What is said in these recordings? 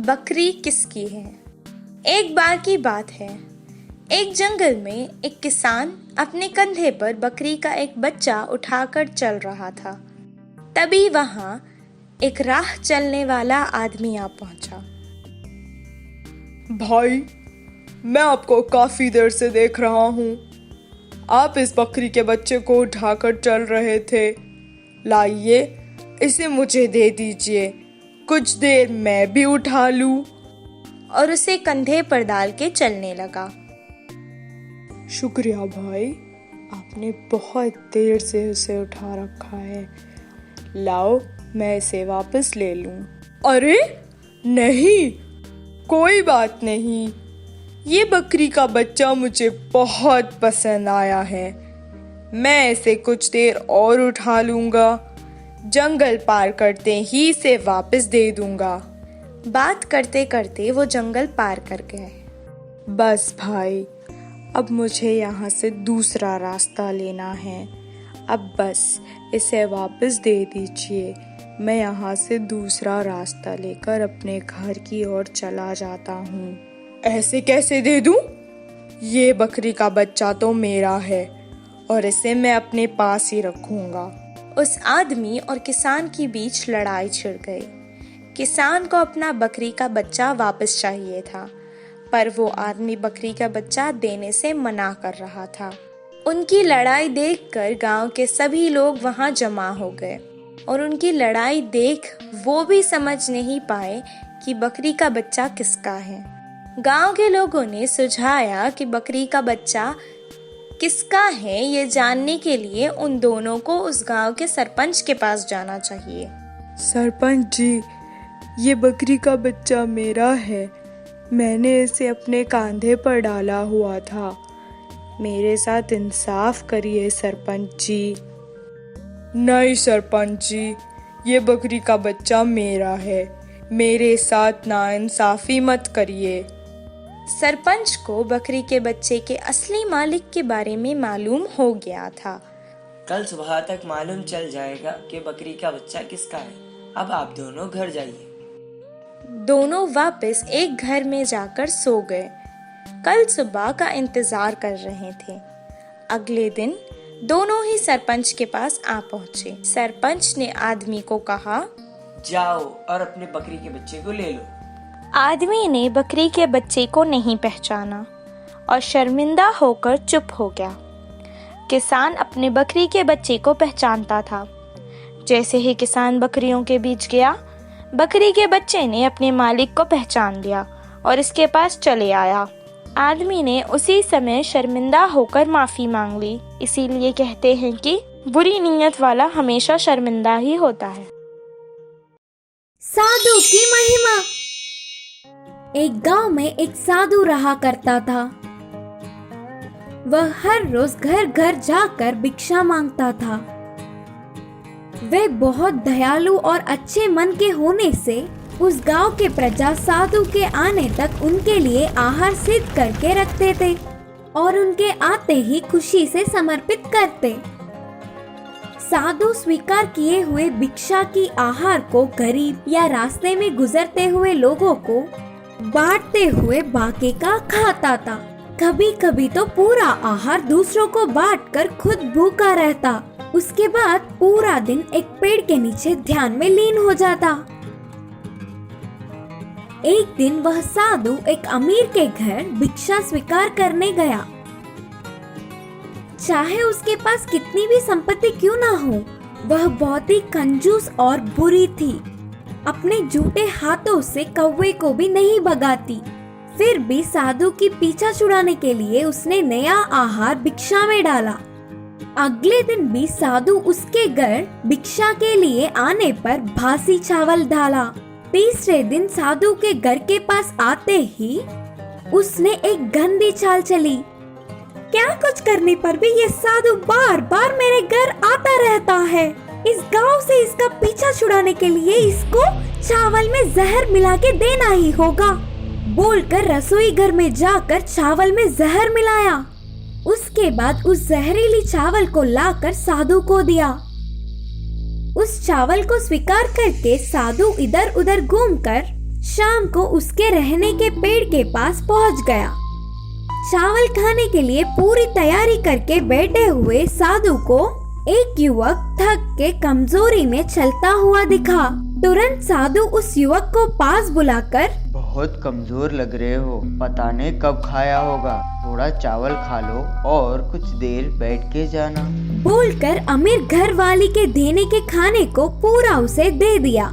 बकरी किसकी है। एक बार की बात है, एक जंगल में एक किसान अपने कंधे पर बकरी का एक बच्चा उठाकर चल रहा था। तभी वहां एक राह चलने वाला आदमी आ पहुंचा। भाई, मैं आपको काफी देर से देख रहा हूँ। आप इस बकरी के बच्चे को उठाकर चल रहे थे। लाइए, इसे मुझे दे दीजिए, कुछ देर मैं भी उठा लूं। और उसे कंधे पर डाल के चलने लगा। शुक्रिया भाई, आपने बहुत देर से उसे उठा रखा है। लाओ, मैं इसे वापस ले लूं। अरे नहीं, कोई बात नहीं। ये बकरी का बच्चा मुझे बहुत पसंद आया है। मैं इसे कुछ देर और उठा लूंगा। जंगल पार करते ही इसे वापस दे दूंगा। बात करते करते वो जंगल पार कर गए। बस भाई, अब मुझे यहाँ से दूसरा रास्ता लेना है। अब बस इसे वापस दे दीजिए। मैं यहाँ से दूसरा रास्ता लेकर अपने घर की ओर चला जाता हूँ। ऐसे कैसे दे दूँ? ये बकरी का बच्चा तो मेरा है और इसे मैं अपने पास ही रखूँगा। उस आदमी और किसान के बीच लड़ाई छिड़ गई। किसान को अपना बकरी का बच्चा वापस चाहिए था, पर वो आदमी बकरी का बच्चा देने से मना कर रहा था। उनकी लड़ाई देखकर गांव के सभी लोग वहां जमा हो गए और उनकी लड़ाई देख वो भी समझ नहीं पाए कि बकरी का बच्चा किसका है। गांव के लोगों ने सुझाया कि बकरी का बच्चा किसका है ये जानने के लिए उन दोनों को उस गांव के सरपंच के पास जाना चाहिए। सरपंच जी, ये बकरी का बच्चा मेरा है। मैंने इसे अपने कंधे पर डाला हुआ था। मेरे साथ इंसाफ करिए सरपंच जी। नहीं सरपंच जी, ये बकरी का बच्चा मेरा है। मेरे साथ नाइंसाफी मत करिए। सरपंच को बकरी के बच्चे के असली मालिक के बारे में मालूम हो गया था। कल सुबह तक मालूम चल जाएगा कि बकरी का बच्चा किसका है। अब आप दोनों घर जाइए। दोनों वापस एक घर में जाकर सो गए। कल सुबह का इंतजार कर रहे थे। अगले दिन दोनों ही सरपंच के पास आ पहुंचे। सरपंच ने आदमी को कहा, जाओ और अपने बकरी के बच्चे को ले लो। आदमी ने बकरी के बच्चे को नहीं पहचाना और शर्मिंदा होकर चुप हो गया। किसान अपने बकरी के बच्चे को पहचानता था। जैसे ही किसान बकरियों के बीच गया, बकरी के बच्चे ने अपने मालिक को पहचान लिया और इसके पास चले आया। आदमी ने उसी समय शर्मिंदा होकर माफी मांग ली। इसीलिए कहते हैं कि बुरी नीयत वाला हमेशा शर्मिंदा ही होता है। साधु की महिमा। एक गांव में एक साधु रहा करता था। वह हर रोज घर घर जाकर भिक्षा मांगता था। वह बहुत दयालु और अच्छे मन के होने से उस गांव के प्रजा साधु के आने तक उनके लिए आहार सिद्ध करके रखते थे और उनके आते ही खुशी से समर्पित करते। साधु स्वीकार किए हुए भिक्षा की आहार को गरीब या रास्ते में गुजरते हुए लोगों को बांटते हुए बाकी का खाता था। कभी कभी तो पूरा आहार दूसरों को बांटकर खुद भूखा रहता। उसके बाद पूरा दिन एक पेड़ के नीचे ध्यान में लीन हो जाता। एक दिन वह साधु एक अमीर के घर भिक्षा स्वीकार करने गया। चाहे उसके पास कितनी भी संपत्ति क्यों ना हो, वह बहुत ही कंजूस और बुरी थी। अपने झूठे हाथों से कौवे को भी नहीं भगाती। फिर भी साधु की पीछा छुड़ाने के लिए उसने नया आहार भिक्षा में डाला। अगले दिन भी साधु उसके घर भिक्षा के लिए आने पर बासी चावल डाला। तीसरे दिन साधु के घर के पास आते ही उसने एक गंदी चाल चली। क्या कुछ करने पर भी ये साधु बार बार मेरे घर आता रहता है। इस गांव से इसका पीछा छुड़ाने के लिए इसको चावल में जहर मिला के देना ही होगा। बोलकर रसोई घर में जाकर चावल में जहर मिलाया। उसके बाद उस जहरीली चावल को लाकर साधु को दिया। उस चावल को स्वीकार करके साधु इधर उधर घूमकर शाम को उसके रहने के पेड़ के पास पहुंच गया। चावल खाने के लिए पूरी तैयारी करके बैठे हुए साधु को एक युवक थक के कमजोरी में चलता हुआ दिखा। तुरंत साधु उस युवक को पास बुलाकर, बहुत कमजोर लग रहे हो, पता नहीं कब खाया होगा, थोड़ा चावल खा लो और कुछ देर बैठ के जाना, बोलकर अमीर घर वाली के देने के खाने को पूरा उसे दे दिया।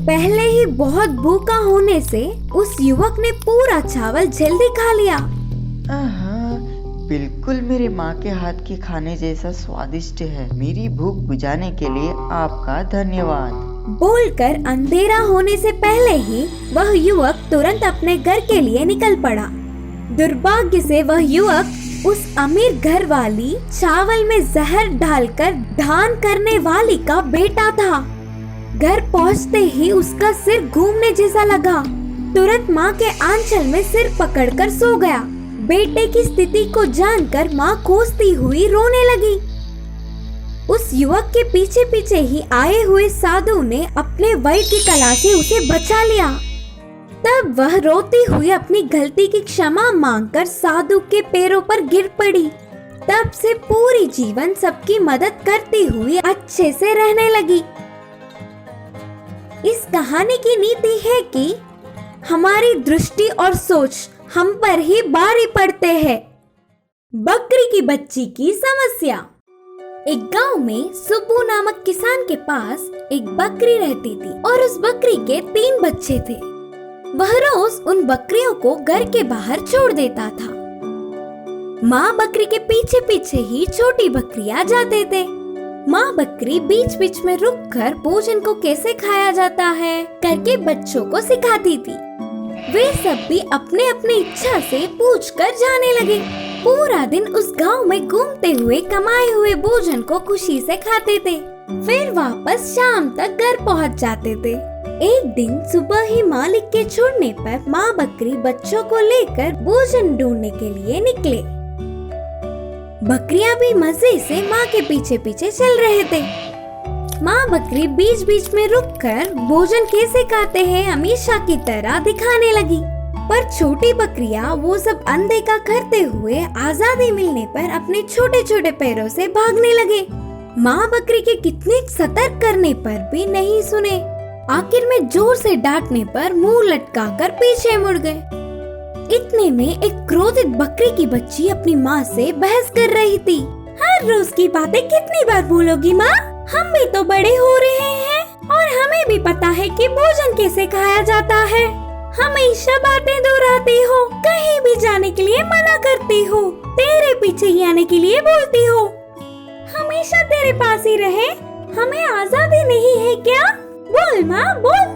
पहले ही बहुत भूखा होने से उस युवक ने पूरा चावल जल्दी खा लिया। बिल्कुल मेरे माँ के हाथ के खाने जैसा स्वादिष्ट है। मेरी भूख बुझाने के लिए आपका धन्यवाद, बोलकर अंधेरा होने से पहले ही वह युवक तुरंत अपने घर के लिए निकल पड़ा। दुर्भाग्य से वह युवक उस अमीर घर वाली चावल में जहर डालकर दान करने वाली का बेटा था। घर पहुंचते ही उसका सिर घूमने जैसा लगा। तुरंत माँ के आंचल में सिर पकड़कर सो गया। बेटे की स्थिति को जानकर माँ कोसती हुई रोने लगी। उस युवक के पीछे पीछे ही आए हुए साधु ने अपने वैद्य की कला से उसे बचा लिया। तब वह रोती हुई अपनी गलती की क्षमा मांगकर साधु के पैरों पर गिर पड़ी। तब से पूरी जीवन सबकी मदद करती हुई अच्छे से रहने लगी। इस कहानी की नीति है कि हमारी दृष्टि और सोच हम पर ही भारी पड़ते हैं। बकरी की बच्ची की समस्या। एक गांव में सुब्बू नामक किसान के पास एक बकरी रहती थी और उस बकरी के 3 बच्चे थे। वह रोज उन बकरियों को घर के बाहर छोड़ देता था। माँ बकरी के पीछे पीछे ही छोटी बकरियां जाते थे। माँ बकरी बीच बीच में रुककर भोजन को कैसे खाया जाता है करके बच्चों को सिखाती थी। वे सब भी अपने अपनी इच्छा से पूछकर जाने लगे। पूरा दिन उस गांव में घूमते हुए कमाए हुए भोजन को खुशी से खाते थे। फिर वापस शाम तक घर पहुंच जाते थे। एक दिन सुबह ही मालिक के छोड़ने पर माँ बकरी बच्चों को लेकर भोजन ढूंढने के लिए निकले। बकरियां भी मजे से माँ के पीछे पीछे चल रहे थे। माँ बकरी बीच बीच में रुककर भोजन कैसे खाते हैं हमेशा की तरह दिखाने लगी। पर छोटी बकरियां वो सब अनदेखा करते हुए आजादी मिलने पर अपने छोटे छोटे पैरों से भागने लगे। माँ बकरी के कितने सतर्क करने पर भी नहीं सुने। आखिर में जोर से डांटने पर मुंह लटकाकर पीछे मुड़ गए। इतने में एक क्रोधित बकरी की बच्ची अपनी माँ से बहस कर रही थी। हर रोज की बातें कितनी बार बोलोगी माँ? हम भी तो बड़े हो रहे हैं और हमें भी पता है कि भोजन कैसे खाया जाता है। हमेशा बातें दोहराती हो, कहीं भी जाने के लिए मना करती हो, तेरे पीछे ही आने के लिए बोलती हो, हमेशा तेरे पास ही रहे, हमें आजादी नहीं है क्या? बोल माँ बोल,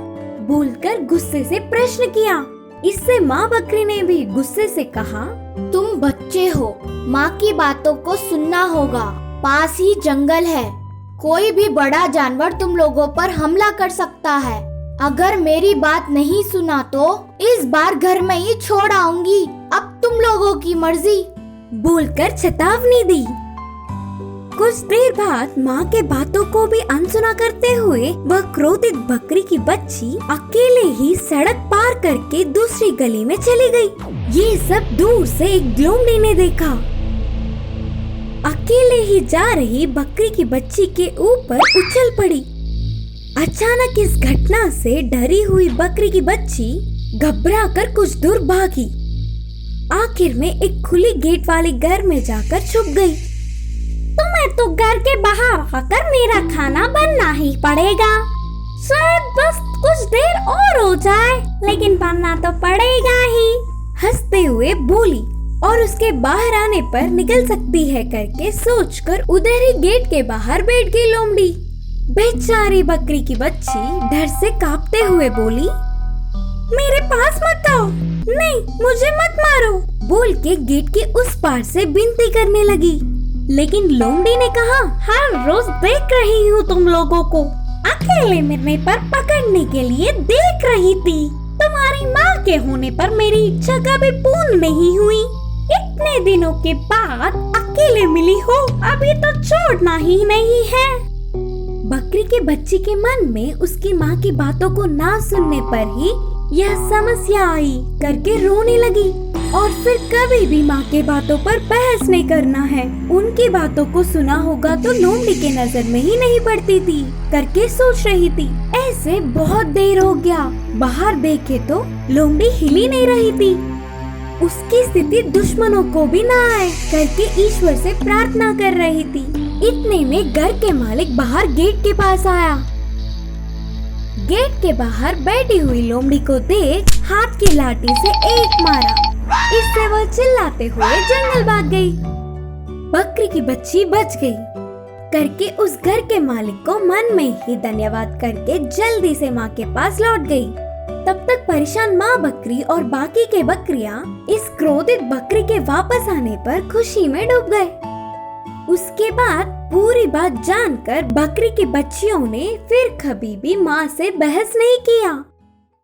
बोलकर गुस्से से प्रश्न किया। इससे माँ बकरी ने भी गुस्से से कहा, तुम बच्चे हो, माँ की बातों को सुनना होगा। पास ही जंगल है, कोई भी बड़ा जानवर तुम लोगों पर हमला कर सकता है। अगर मेरी बात नहीं सुना तो इस बार घर में ही छोड़ आऊंगी। अब तुम लोगों की मर्जी, बोलकर चेतावनी दी। कुछ देर बाद माँ के बातों को भी अनसुना करते हुए वह क्रोधित बकरी की बच्ची अकेले ही सड़क पार करके दूसरी गली में चली गई। ये सब दूर से एक लोमड़ी ने देखा। अकेले ही जा रही बकरी की बच्ची के ऊपर उछल पड़ी। अचानक इस घटना से डरी हुई बकरी की बच्ची घबराकर कुछ दूर भागी। आखिर में एक खुली गेट वाले घर में जाकर छुप गई। तुम्हें तो घर के बाहर आकर मेरा खाना बनना ही पड़ेगा। शायद बस कुछ देर और हो जाए, लेकिन बनना तो पड़ेगा ही, हंसते हुए बोली और उसके बाहर आने पर निकल सकती है करके सोचकर उधर ही गेट के बाहर बैठ गई लोमड़ी। बेचारी बकरी की बच्ची डर से कांपते हुए बोली, मेरे पास मत आओ, नहीं मुझे मत मारो, बोल के गेट के उस पार से विनती करने लगी। लेकिन लोमड़ी ने कहा, हर रोज देख रही हूँ तुम लोगों को, अकेले मिलने पर पकड़ने के लिए देख रही थी। तुम्हारी माँ के होने पर मेरी इच्छा कभी पूर्ण नहीं हुई। इतने दिनों के बाद अकेले मिली हो, अभी तो छोड़ना ही नहीं है। बकरी के बच्चे के मन में उसकी माँ की बातों को ना सुनने पर ही यह समस्या आई करके रोने लगी और फिर कभी भी माँ के बातों पर बहस नहीं करना है, उनकी बातों को सुना होगा तो लोमड़ी के नजर में ही नहीं पड़ती थी करके सोच रही थी। ऐसे बहुत देर हो गया, बाहर देखे तो लोमड़ी हिली नहीं रही थी। उसकी स्थिति दुश्मनों को भी ना आए करके ईश्वर से प्रार्थना कर रही थी। इतने में घर के मालिक बाहर गेट के पास आया। गेट के बाहर बैठी हुई लोमड़ी को देख हाथ की लाठी से एक मारा। इससे वह चिल्लाते हुए जंगल भाग गई। बकरी की बच्ची बच गई करके उस घर के मालिक को मन में ही धन्यवाद करके जल्दी से माँ के पास लौट गई। तब तक परेशान माँ बकरी और बाकी के बकरियां इस क्रोधित बकरी के वापस आने पर खुशी में डूब गए। उसके बाद पूरी बात जानकर बकरी की बच्चियों ने फिर कभी भी माँ से बहस नहीं किया।